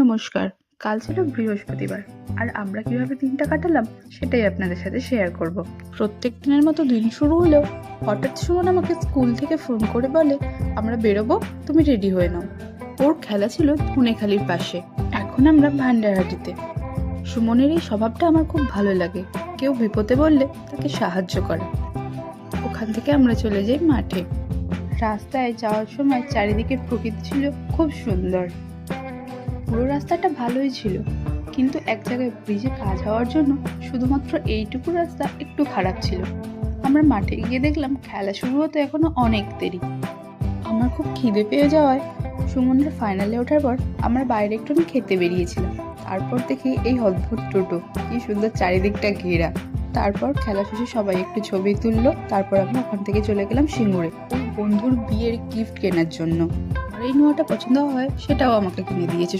নমস্কার। কাল ছিল বৃহস্পতিবার, আর আমরা কিভাবে দিনটা কাটালাম সেটাই আপনাদের সাথে শেয়ার করব। প্রত্যেক দিনের মতো দিন শুরু হলেও হঠাৎ সুমন আমাকে স্কুল থেকে ফোন করে বলে, আমরা বেরোবো, তুমি রেডি হয়ে নাও। ওর খেলা ছিল ধনেখালির পাশে, এখন আমরা ভান্ডারহাটিতে। সুমনের এই স্বভাবটা আমার খুব ভালো লাগে, কেউ বিপদে বললে তাকে সাহায্য করা। ওখান থেকে আমরা চলে যাই মাঠে। রাস্তায় যাওয়ার সময় চারিদিকের প্রকৃতি ছিল খুব সুন্দর। পুরো রাস্তাটা ভালোই ছিল, কিন্তু এক জায়গায় ব্রিজে কাজ হওয়ার জন্য শুধুমাত্র এইটুকু রাস্তা একটু খারাপ ছিল। আমরা মাঠে গিয়ে দেখলাম খেলা শুরু হতে এখনো অনেক দেরি। আমার খুব খিদে পেয়ে যাওয়ায় সুমনরা ফাইনালে ওঠার পর আমরা বাইরে একটু খেতে বেরিয়েছিলাম। তারপর দেখি এই অদ্ভুত টোটো, কি সুন্দর চারিদিকটা ঘেরা। তারপর খেলা শেষে সবাই একটু ছবি তুললো। তারপর আমরা ওখান থেকে চলে গেলাম সিঙ্গুরে ওই বন্ধুর বিয়ের গিফট কেনার জন্য। আর এই নোয়াটা পছন্দ হয়, সেটাও আমাকে কিনে দিয়েছে।